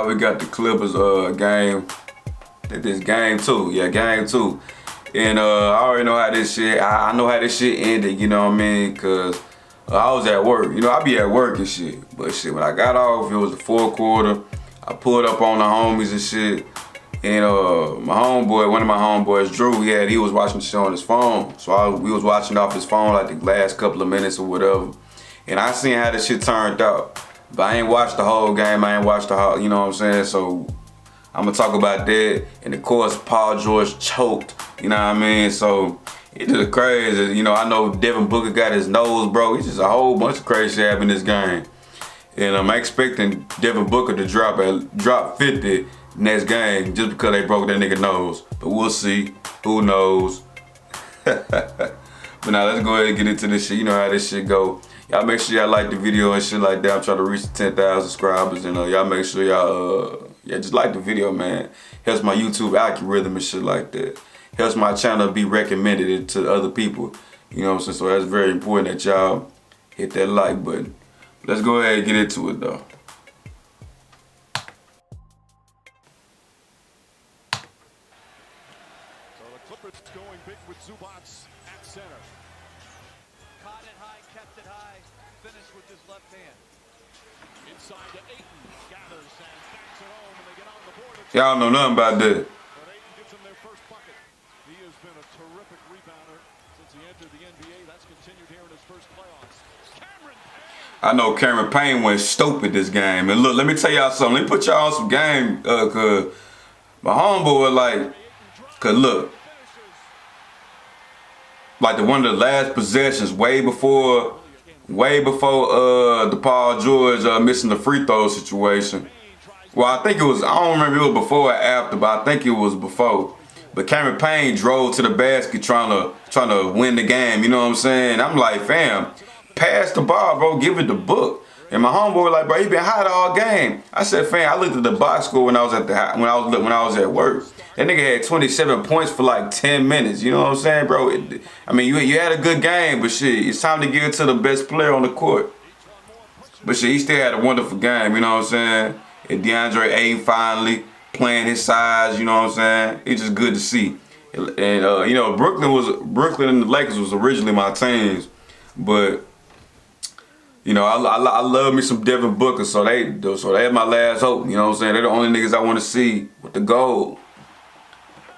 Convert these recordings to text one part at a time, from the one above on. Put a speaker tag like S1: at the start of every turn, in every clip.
S1: Now we got the Clippers game. I think this game 2. Yeah, game 2. And I already know how this shit, I know how this shit ended, you know what I mean? Cause I was at work. You know, I be at work and shit. But shit, when I got off, it was the fourth quarter. I pulled up on the homies and shit. And my homeboy, one of my homeboys, Drew, he was watching the shit on his phone. So we was watching off his phone like the last couple of minutes or whatever. And I seen how this shit turned out. But I ain't watched the whole game. I ain't watched the whole, you know what I'm saying? So I'm gonna talk about that. And of course, Paul George choked, you know what I mean? So it's just crazy. You know, I know Devin Booker got his nose broke. It's just a whole bunch of crazy shit happening in this game. And I'm expecting Devin Booker to drop 50 next game just because they broke that nigga nose. But we'll see. Who knows? But now let's go ahead and get into this shit. You know how this shit go. Y'all make sure y'all like the video and shit like that. I'm trying to reach the 10,000 subscribers. And y'all make sure y'all just like the video, man. Helps my YouTube algorithm and shit like that. Helps my channel be recommended to other people. You know what I'm saying? So that's very important that y'all hit that like button. Let's go ahead and get into it though.
S2: So the Clippers going big with Zubac at center.
S3: Caught it high, kept it high, finished with his left hand.
S2: Inside to Ayton, gathers and backs it home, and they get on the board.
S1: Y'all know nothing about that.
S2: But Ayton gives them their first bucket. He has been a terrific rebounder since he entered the NBA. That's continued here in his first playoffs.
S1: I know Cameron Payne went stupid this game. And look, let me tell y'all something. Let me put y'all on some game, cause my homeboy cause look, like one of the last possessions, way before the Paul George missing the free throw situation. Well, I think it was, I don't remember if it was before or after, but I think it was before. But Cameron Payne drove to the basket trying to win the game. You know what I'm saying? I'm like, fam, pass the ball, bro. Give it the book. And my homeboy was like, bro, he been hot all game. I said, fam, I looked at the box score when I was at work. That nigga had 27 points for like 10 minutes. You know what I'm saying, bro? I mean, you had a good game, but shit, it's time to give it to the best player on the court. But shit, he still had a wonderful game. You know what I'm saying? And DeAndre Ayton finally playing his size. You know what I'm saying? It's just good to see. And you know, Brooklyn and the Lakers was originally my teams, but you know, I love me some Devin Booker, so they had my last hope. You know what I'm saying? They're the only niggas I want to see with the gold.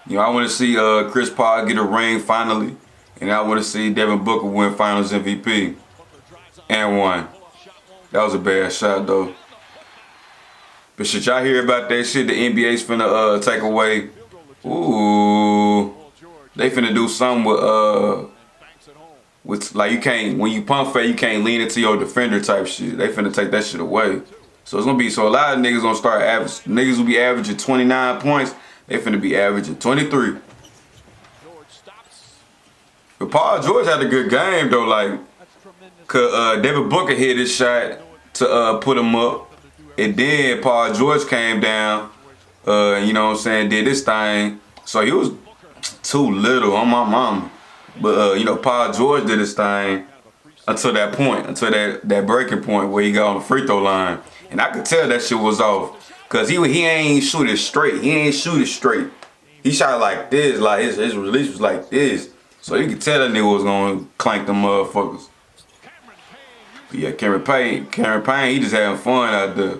S1: You know, I want to see Chris Paul get a ring finally, and I want to see Devin Booker win Finals MVP and won. That was a bad shot though. But shit, y'all hear about that shit? The NBA's finna take away. Ooh, they finna do something with like you can't, when you pump fake, you can't lean into your defender type shit. They finna take that shit away. So it's gonna be, so a lot of niggas gonna start niggas will be averaging 29 points. They finna be averaging 23. But Paul George had a good game though, like, cause Devin Booker hit his shot to put him up. And then Paul George came down, you know what I'm saying, did this thing. So he was too little on my mama. But, you know, Paul George did his thing until that point, until that breaking point where he got on the free throw line. And I could tell that shit was off. Because he ain't shoot it straight. He ain't shoot it straight. He shot like this, like his release was like this. So you could tell that nigga was going to clank them motherfuckers. But yeah, Cameron Payne, he just having fun out there.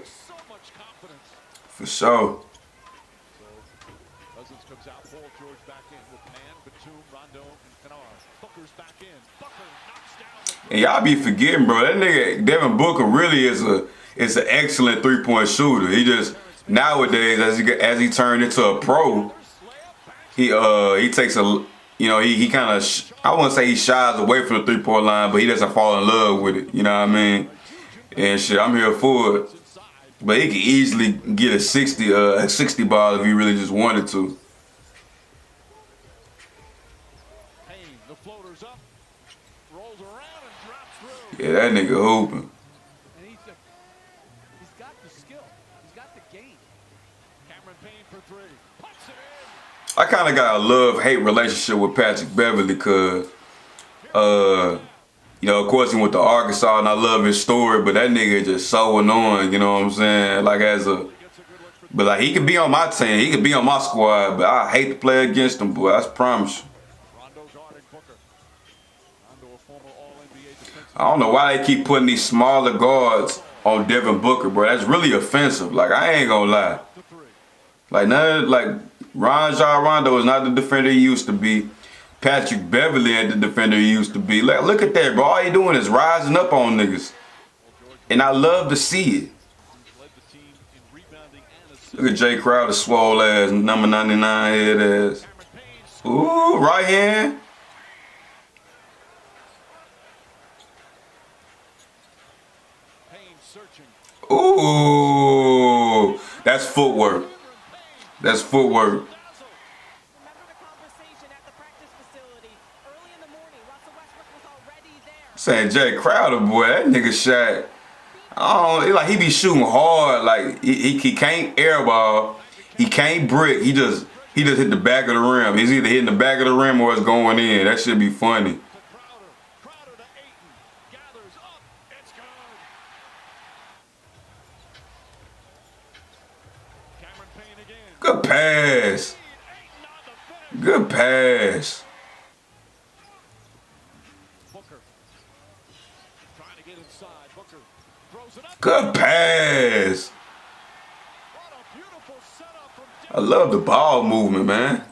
S1: For sure. And y'all be forgetting, bro, that nigga Devin Booker really is an excellent three-point shooter. He just, nowadays, as he turned into a pro, he takes a, you know, he kind of, I wouldn't say he shies away from the three-point line, but he doesn't fall in love with it, you know what I mean? And shit, I'm here for it. But he could easily get a 60 ball if he really just wanted to. Yeah, that nigga hooping.
S3: He's got the skill. He's got the game.
S2: Cameron Payne for three. Puts it
S1: I
S2: in.
S1: kind of got a love-hate relationship with Patrick Beverly because, you know, of course he went to Arkansas and I love his story, but that nigga is just so annoying, you know what I'm saying? Like as a But like he could be on my team, he could be on my squad, but I hate to play against him, boy. I promise you.
S2: Rondo guarding Booker. Rondo, a former All-NBA defensive.
S1: I don't know why they keep putting these smaller guards on Devin Booker, bro. That's really offensive. Like I ain't gonna lie.
S2: The three.
S1: Like none, like Rondo is not the defender he used to be. Patrick Beverly ain't the defender he used to be. Like look at that, bro. All he doing is rising up on niggas, and I love to see it.
S2: Led the team in rebounding and assists.
S1: Look at Jay Crowder, swole ass, number 99 head ass.
S2: Cameron Payne.
S1: Ooh, right hand.
S2: Payne searching.
S1: Ooh, that's footwork. That's footwork.
S4: Remember the conversation at the practice facility early in the morning. Russell Westbrook was already there.
S1: Saying Jay Crowder, boy, that nigga shot. Like he be shooting hard. Like he can't airball. He can't brick. He just hit the back of the rim. He's either hitting the back of the rim or it's going in. That should be funny.
S2: To Crowder. Crowder to Ayton. Gathers up. It's good. Cameron Payne again.
S1: Good pass.
S2: Ayton on the finish.
S1: Good pass.
S2: Booker. Trying to get inside. Booker throws it up.
S1: Good pass.
S2: What a beautiful setup from
S1: I love the ball movement, man.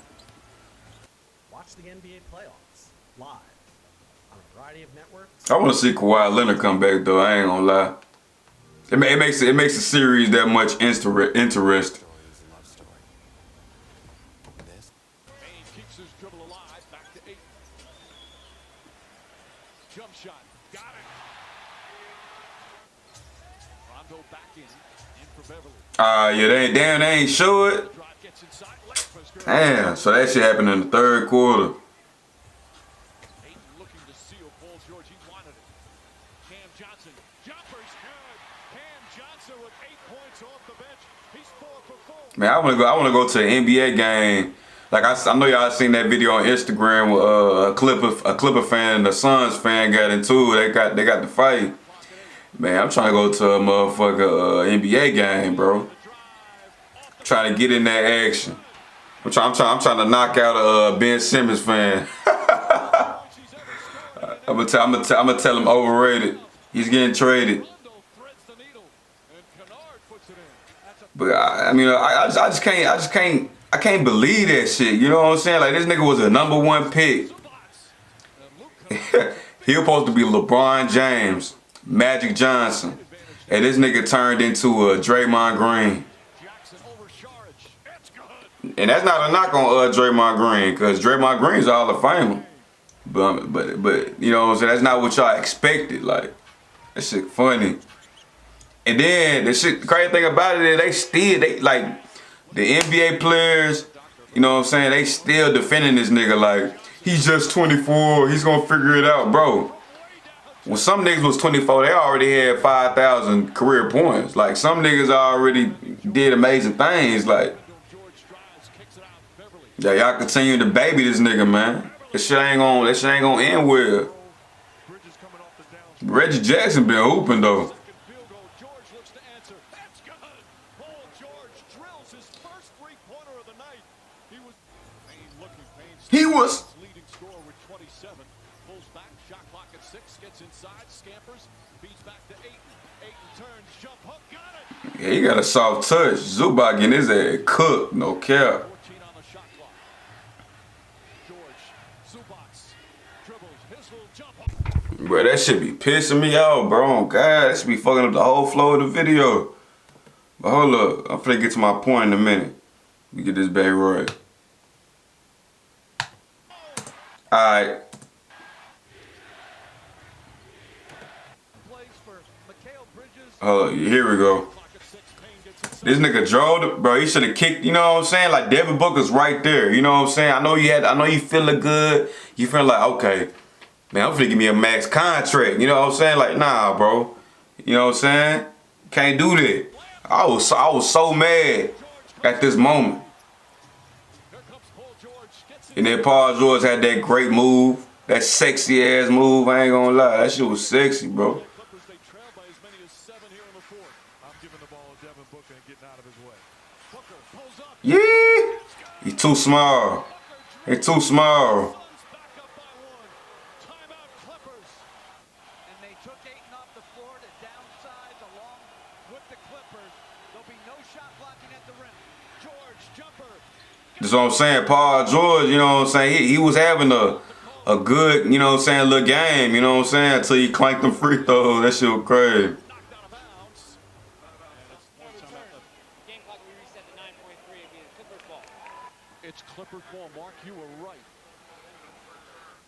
S5: Watch the NBA playoffs live on a variety of networks.
S1: I want to see Kawhi Leonard come back though. I ain't gonna lie. It makes the series that much interesting.
S2: Payne keeps his dribble alive. Back to Ayton. Jump shot. Got it. Rondo back in. In for Beverly.
S1: Yeah, they ain't show it.
S2: Drive gets inside. Layup is good.
S1: Damn, so that shit happened in the third quarter.
S2: Ayton looking to seal Paul George. He wanted it. Cam Johnson. Jumper's good. Cam Johnson with 8 points off the bench. He's 4 for 4.
S1: Man, I wanna go to an NBA game. Like I know y'all seen that video on Instagram with a Clipper fan and a Suns fan got into it. They got the fight. Man, I'm trying to go to a motherfucker NBA game, bro. Trying to get in that action. I'm trying to knock out a Ben Simmons fan. I'm gonna tell him overrated. He's getting traded.
S2: Rondo threads the needle. And Kennard puts it in. That's a
S1: But I can't believe that shit. You know what I'm saying? Like this nigga was a #1 pick.
S2: box. And Luke
S1: He was supposed to be LeBron James, Magic Johnson, and this nigga turned into a Draymond Green.
S2: Jackson over Sharge. It's good.
S1: And that's not a knock on Draymond Green, cause Draymond Green's a Hall of Famer. But you know what I'm saying? That's not what y'all expected. Like that shit funny. And then the crazy thing about it is they like the NBA players, you know what I'm saying, they still defending this nigga like he's just 24, he's gonna figure it out, bro. When some niggas was 24, they already had 5,000 career points. Like some niggas already did amazing things. Like
S2: George drives, kicks it out. Beverly.
S1: yeah, y'all continue to baby this nigga, man. That shit ain't gonna end well.
S2: Bridges coming off the down.
S1: Reggie Jackson been hooping though.
S2: Second field goal. George looks to answer. That's good. Paul George drills his first three-pointer of the night. He was Payne looking. Payne's
S1: He was.
S2: leading scorer with 27. Pulls back. Shot clock at 6. Gets inside. Scampers. Feeds back to Ayton. Ayton turns. Jump hook. Got it.
S1: Yeah, he got a soft touch. Zubac getting his ass cooked, no cap.
S2: 14 on the shot clock. George. Zubac. Dribbles. His little jump hook.
S1: Bro, that shit be pissing me off, bro. Oh, God, that should be fucking up the whole flow of the video. But hold up, I'm finna get to my point in a minute. Let me get this bag right. Alright.
S3: Plays for Mikal Bridges.
S1: Hold up, here we go.
S2: Clock at 6. Payne gets inside.
S1: This nigga drove, bro. He should have kicked. You know what I'm saying? Like Devin Booker's right there. You know what I'm saying? I know you feeling good. You feeling like okay, man. I'm finna give me a max contract. You know what I'm saying? Like nah, bro. You know what I'm saying? Can't do that. I was so mad at this moment.
S2: Here comes Paul George. Gets it.
S1: And then Paul George had that great move, that sexy ass move. I ain't gonna lie, that shit was sexy, bro.
S2: Clippers, they trail by as many as 7 here in the fourth. I'm giving the ball to Devin Booker and getting out of his way.
S1: too small. They too small.
S2: Suns back up by one. Timeout Clippers.
S3: And they took Ayton off the floor to downsize along with the Clippers. There'll be no shot blocking at the rim.
S2: George jumper.
S1: That's what I'm saying. Paul George, you know what I'm saying? He was having a good, you know what I'm saying, little game, you know what I'm saying? Until he clanked them free throws. That shit was crazy.
S2: Knocked out of bounds. And it's one timeout left.
S6: Game clock will be reset to 9.3. It'll be the Clippers ball.
S2: It's Clippers ball. Mark, you were right.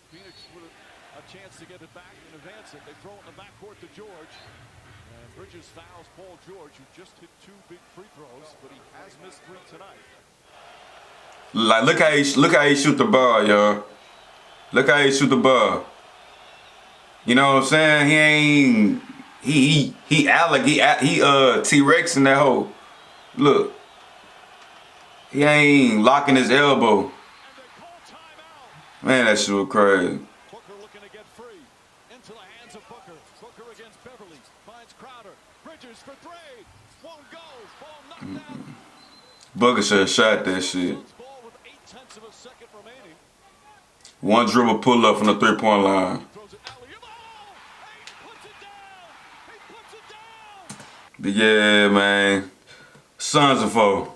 S2: Phoenix with a chance to get it back and advance it. They throw it in the backcourt to George. And Bridges fouls Paul George, who just hit 2 big free throws, but he has missed 3 tonight.
S1: Like, look how he shoot the ball, y'all. Look how he shoot the ball. You know what I'm saying? He ain't he T-Rex in that hole. Look. He ain't locking his elbow.
S2: And they call timeout.
S1: Man, that shit was crazy.
S2: Booker looking to get free. Into the hands of Booker. Booker against Beverly. Finds Crowder. Bridges for 3. Won't go. Ball knocked out.
S1: Booker should have shot that shit.
S2: Suns ball with 0.8 of a second remaining.
S1: One dribble pull up from the 3-point line.
S2: Throws it alley-oop. Oh! He puts it down. He puts it down.
S1: But yeah, man. Suns are 4.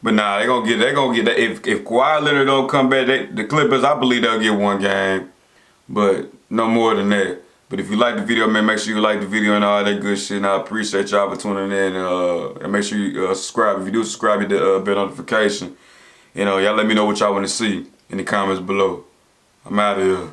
S1: But nah, they gonna get that. If Kawhi Leonard don't come back, the Clippers, I believe they'll get 1 game. But no more than that. But if you like the video, man, make sure you like the video and all that good shit. And I appreciate y'all for tuning in. And make sure you subscribe. If you do subscribe, hit the bell notification. You know, y'all let me know what y'all want to see in the comments below. I'm out of here.